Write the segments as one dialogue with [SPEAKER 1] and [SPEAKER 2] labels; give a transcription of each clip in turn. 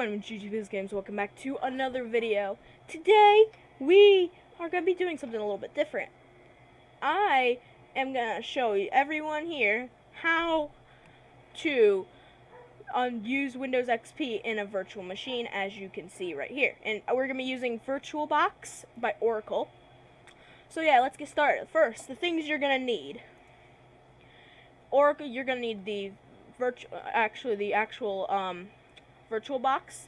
[SPEAKER 1] my name is GGBiz Games. Welcome back to another video. Today, we are going to be doing something a little bit different. I am going to show everyone here how to use Windows XP in a virtual machine, as you can see right here. And we're going to be using VirtualBox by Oracle. So yeah, let's get started. First, the things you're going to need. Oracle, you're going to need the actual VirtualBox.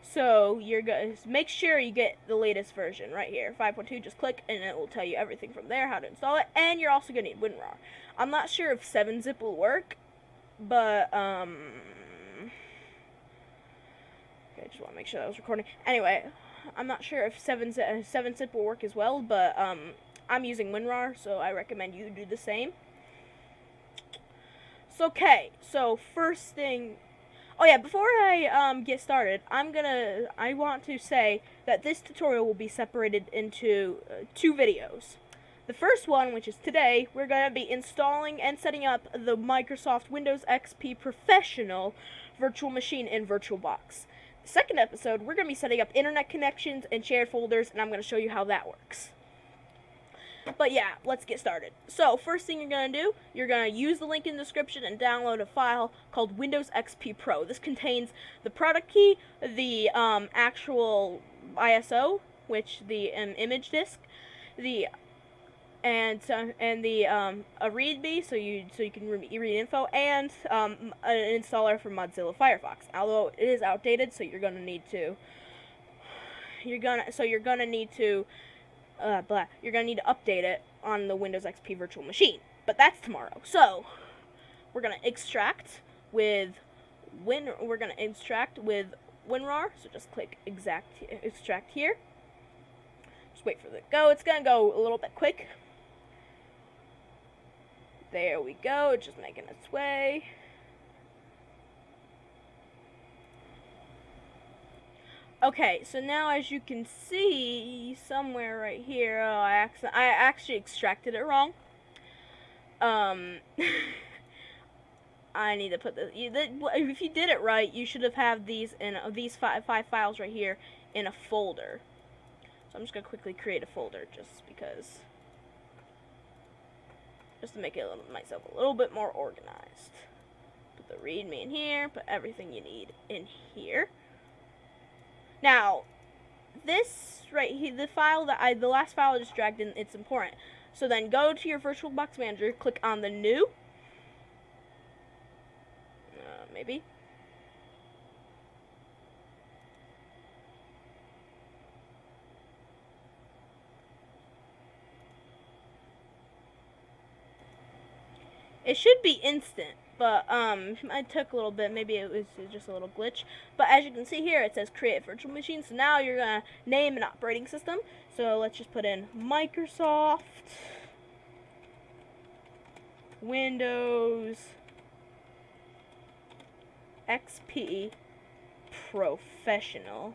[SPEAKER 1] So you're gonna make sure you get the latest version right here, 5.2. Just click and it will tell you everything from there, how to install it. And you're also gonna need WinRar. I'm not sure if 7-zip will work, but okay, just want to make sure that was recording. Anyway, I'm not sure if 7-zip will work as well, but I'm using WinRar, so I recommend you do the same. So okay, so first thing. Oh yeah, before I get started, I want to say that this tutorial will be separated into 2 videos. The first one, which is today, we're going to be installing and setting up the Microsoft Windows XP Professional virtual machine in VirtualBox. The second episode, we're going to be setting up internet connections and shared folders, and I'm going to show you how that works. But yeah, let's get started. So, first thing you're going to do, you're going to use the link in the description and download a file called Windows XP Pro. This contains the product key, the actual ISO, which the image disk, a README, so you can read info, and an installer for Mozilla Firefox. Although it is outdated, so you're going to need to update it on the Windows XP virtual machine. But that's tomorrow. So we're gonna extract with WinRar. So just click extract here. Just wait for it to go. It's gonna go a little bit quick. There we go. It's just making its way. Okay, so now as you can see somewhere right here, I actually extracted it wrong. I need to put if you did it right, you should have had these five files right here in a folder. So I'm just gonna quickly create a folder just to make it myself a little bit more organized. Put the README in here. Put everything you need in here. Now, this right here, the last file I just dragged in, it's important. So then go to your VirtualBox Manager, click on the new, maybe. It should be instant. But it took a little bit. Maybe it was just a little glitch. But as you can see here, it says create virtual machine. So now you're gonna name an operating system. So let's just put in Microsoft Windows XP Professional.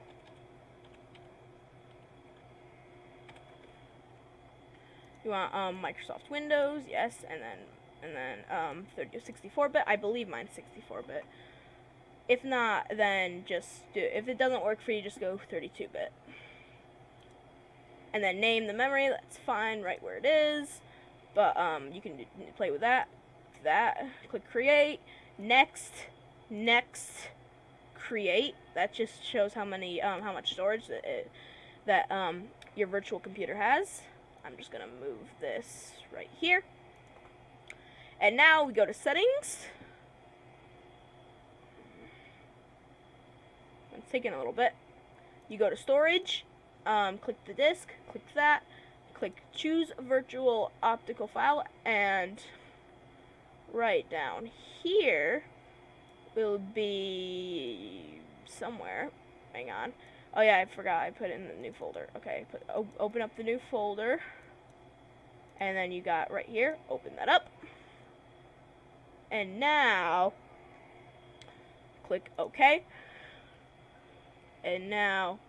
[SPEAKER 1] You want Microsoft Windows, yes, and then 64-bit. I believe mine's 64-bit. If not, then just if it doesn't work for you, just go 32-bit. And then name the memory. That's fine, right where it is. But you can play with that. Click create. Next, create. That just shows how much storage that your virtual computer has. I'm just gonna move this right here. And now we go to settings. It's taking a little bit. You go to storage, click the disk, click that, click choose virtual optical file, and right down here will be somewhere. Hang on. Oh yeah, I forgot I put it in the new folder. Okay, open up the new folder, and then you got right here, open that up. And now, click OK. And now,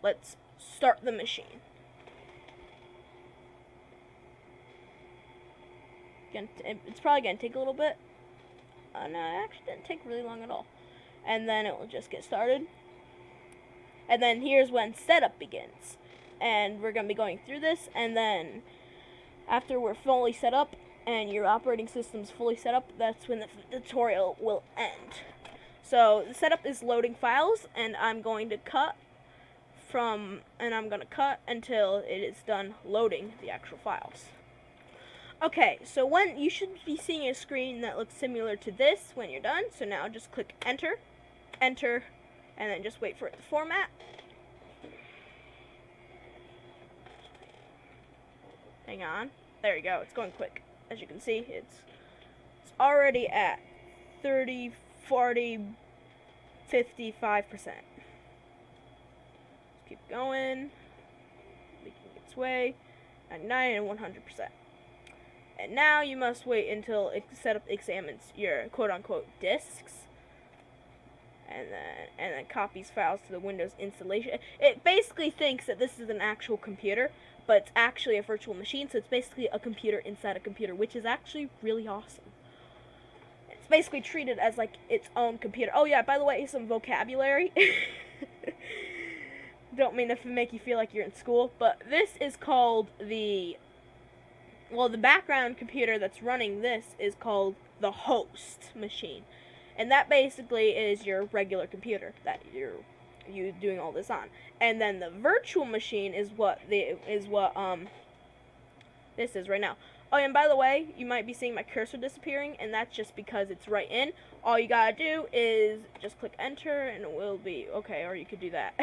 [SPEAKER 1] let's start the machine. It's probably going to take a little bit. No, it actually didn't take really long at all. And then it will just get started. And then here's when setup begins. And we're going to be going through this, and then after we're fully set up and your operating system's fully set up, that's when the tutorial will end. So the setup is loading files, and I'm going to cut until it is done loading the actual files. Okay, so when you should be seeing a screen that looks similar to this when you're done. So now just click enter, enter, and then just wait for it to format. Hang on. There you go. It's going quick. As you can see, it's already at 30, 40, 55%. Let's keep going. Making its way at 9 and 100%. And now you must wait until setup examines your quote-unquote disks, and then copies files to the Windows installation. It basically thinks that this is an actual computer, but it's actually a virtual machine, so it's basically a computer inside a computer, which is actually really awesome. It's basically treated as like its own computer. Oh yeah, by the way, some vocabulary. Don't mean to make you feel like you're in school, but this is called the background computer that's running this is called the host machine. And that basically is your regular computer that you doing all this on. And then the virtual machine is what this is right now. Oh, and by the way, you might be seeing my cursor disappearing, and that's just because it's right in. All you gotta do is just click enter, and it will be okay. Or you could do that.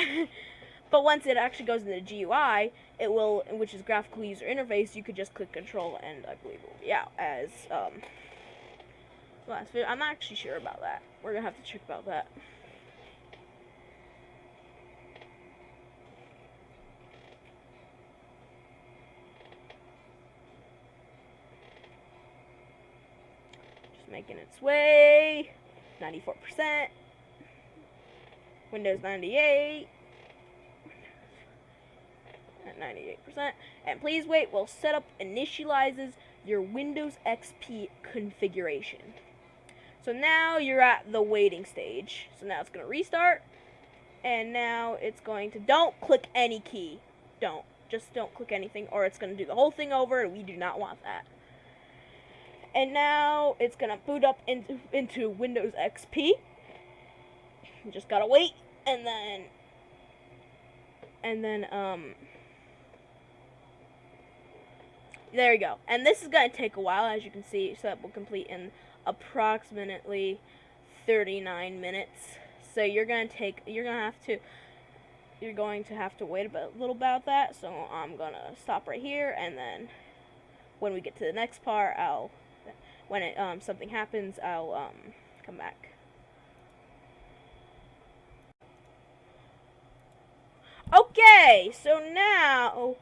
[SPEAKER 1] But once it actually goes into the GUI, it will, which is graphical user interface, you could just click control, and I believe it will be out as last video. I'm not actually sure about that. We're gonna have to check about that. Just making its way. 94%. Windows 98. At 98%. And please wait while setup initializes your Windows XP configuration. So now you're at the waiting stage. So now it's going to restart. And now it's going to, don't click any key. Just don't click anything, or it's going to do the whole thing over, and we do not want that. And now it's going to boot up into Windows XP. You just got to wait, and then there you go. And this is going to take a while, as you can see. Setup will complete in approximately 39 minutes. So you're going to have to wait a little about that. So I'm going to stop right here, and then when we get to the next part, when something happens, I'll come back. Okay, so now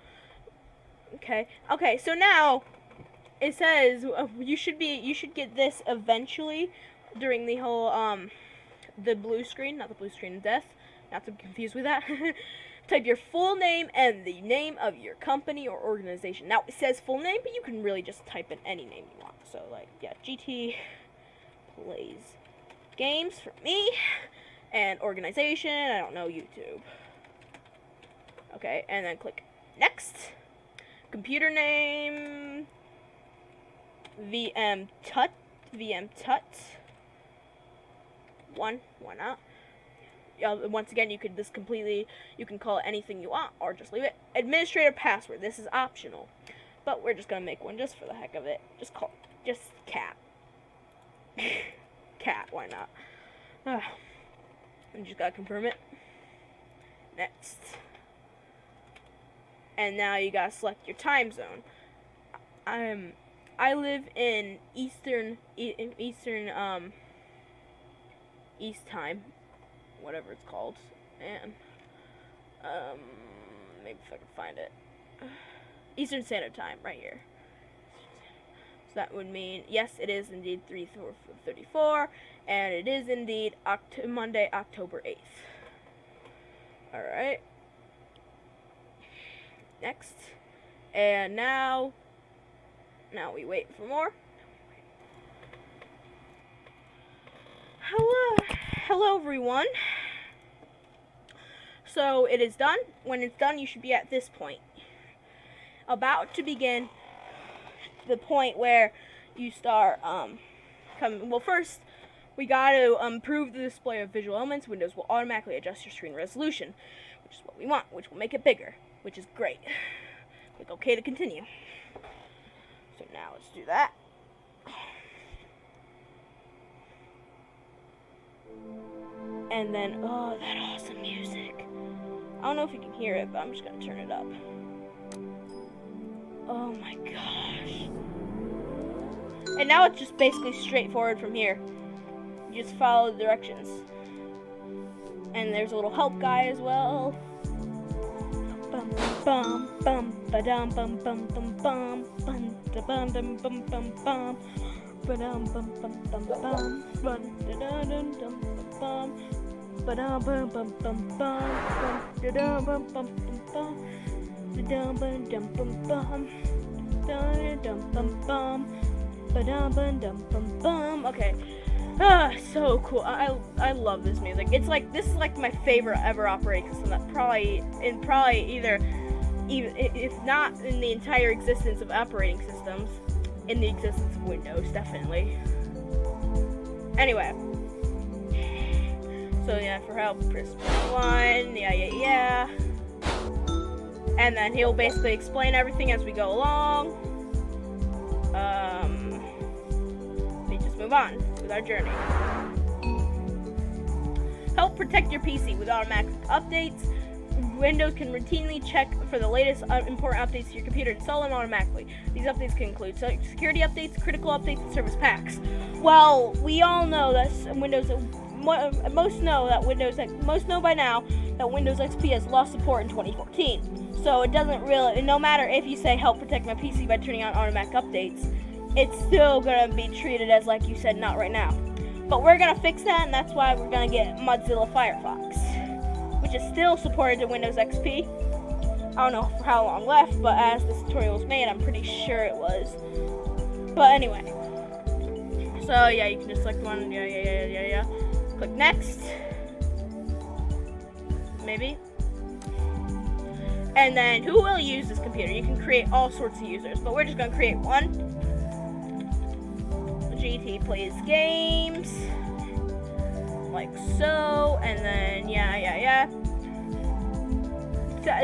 [SPEAKER 1] so now it says you should get this eventually during the whole the blue screen, not the blue screen of death, not to be confused with that. Type your full name and the name of your company or organization. Now it says full name, but you can really just type in any name you want. So like, yeah, GT plays games for me, and organization, I don't know, YouTube. Okay, and then click next. Computer name, VMTut. Why not? Once again, you can call it anything you want, or just leave it. Administrator password, this is optional, but we're just gonna make one just for the heck of it. Just cat. Cat, why not? And just gotta confirm it. Next. And now you gotta select your time zone. I live in East time, whatever it's called, and maybe if I can find it, Eastern Standard Time, right here. So that would mean, yes, it is indeed 3:34, and it is indeed Monday, October 8th. All right. Next, and now we wait for more. Hello everyone. So it is done. When it's done, you should be at this point. About to begin the point where you start coming. Well, first we got to improve the display of visual elements. Windows will automatically adjust your screen resolution, which is what we want, which will make it bigger, which is great. Click OK to continue. So now let's do that. And then, oh, that awesome music. I don't know if you can hear it, but I'm just going to turn it up. Oh my gosh. And now it's just basically straightforward from here. You just follow the directions. And there's a little help guy as well. Bum bum bum ba-dum bum bum bum bum bum da bum bum bum bum bum ba-dum bum bum bum bum bum da dum dum bum ba-dum bum bum bum bum da dum bum bum bum da dum bum dum bum bum da dum bum bum ba-dum bum dum bum bum. Okay. So cool. I love this music. This is like my favorite ever operating system. That probably either if not in the entire existence of operating systems, in the existence of Windows, definitely. Anyway. So yeah, for help, press 1, yeah. And then he'll basically explain everything as we go along. We just move on with our journey. Help protect your PC with automatic updates. Windows can routinely check for the latest important updates to your computer and install them automatically. These updates can include security updates, critical updates, and service packs. Well, we all know that most know by now that Windows XP has lost support in 2014. So it doesn't really, no matter if you say help protect my PC by turning on automatic updates, it's still gonna be treated as, like you said, not right now. But we're gonna fix that, and that's why we're gonna get Mozilla Firefox, which is still supported in Windows XP. I don't know for how long left, but as this tutorial was made, I'm pretty sure it was. But anyway, so yeah, you can just select one, yeah. Click next, maybe. And then who will use this computer? You can create all sorts of users, but we're just gonna create one. GT plays games, like so, and then yeah.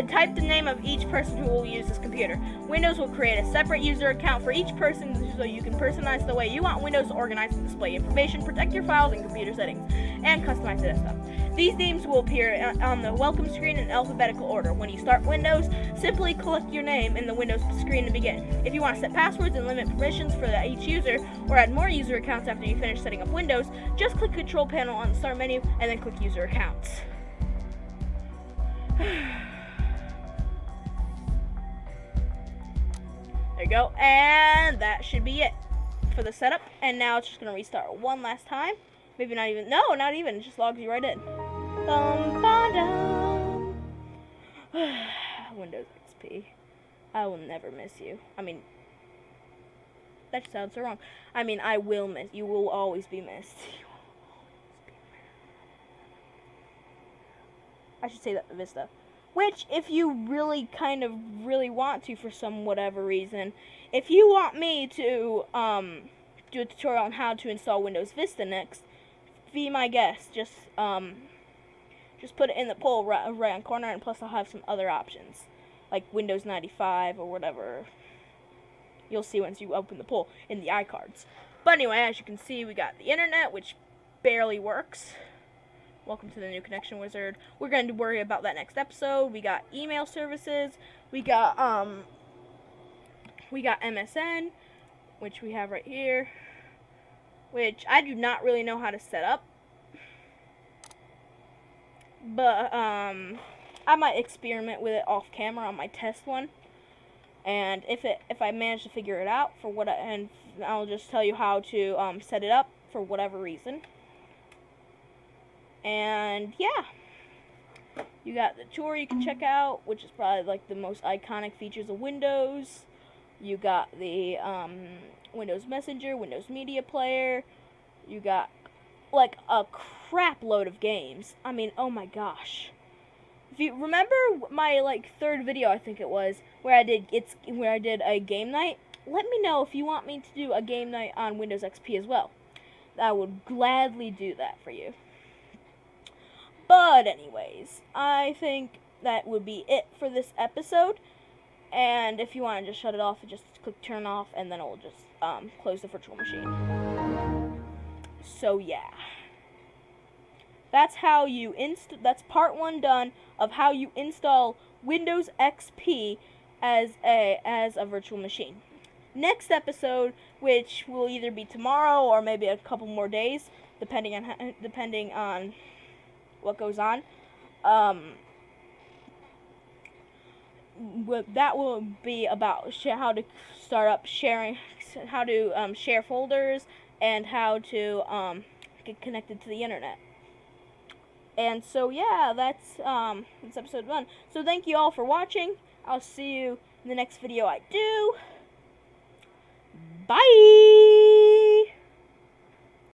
[SPEAKER 1] Type the name of each person who will use this computer. Windows will create a separate user account for each person so you can personalize the way you want Windows to organize and display information, protect your files and computer settings, and customize the desktop. These names will appear on the welcome screen in alphabetical order. When you start Windows, simply click your name in the Windows screen to begin. If you want to set passwords and limit permissions for each user, or add more user accounts after you finish setting up Windows, just click Control Panel on the Start menu and then click User Accounts. There you go, and that should be it for the setup. And now it's just going to restart one last time. Maybe not even, not even, it just logs you right in. Windows XP. I will never miss you. I mean, that sounds so wrong. I mean, I will miss, you will always be missed. I should say that Vista. Which, if you really really want to, for some whatever reason, if you want me to do a tutorial on how to install Windows Vista next, be my guest. Just put it in the poll right on corner, and plus I'll have some other options, like Windows 95 or whatever. You'll see once you open the poll in the iCards. But anyway, as you can see, we got the internet, which barely works. Welcome to the new connection wizard. We're going to worry about that next episode. We got email services. We got MSN, which we have right here, which I do not really know how to set up. But I might experiment with it off camera on my test one. And if I manage to figure it out and I'll just tell you how to set it up for whatever reason. And yeah, you got the tour you can check out, which is probably like the most iconic features of Windows. You got the Windows Messenger, Windows Media Player. You got like a crap load of games. I mean, oh my gosh. If you remember my like third video, I think it was, where I did a game night. Let me know if you want me to do a game night on Windows XP as well. I would gladly do that for you. But anyways, I think that would be it for this episode. And if you want to just shut it off, just click turn off, and then it will just close the virtual machine. So yeah, that's how you that's part 1 done of how you install Windows XP as a virtual machine. Next episode, which will either be tomorrow or maybe a couple more days, depending on what goes on. That will be about how to start up sharing, how to share folders, and how to get connected to the internet. And so yeah, that's episode 1. So thank you all for watching. I'll see you in the next video I do. Bye!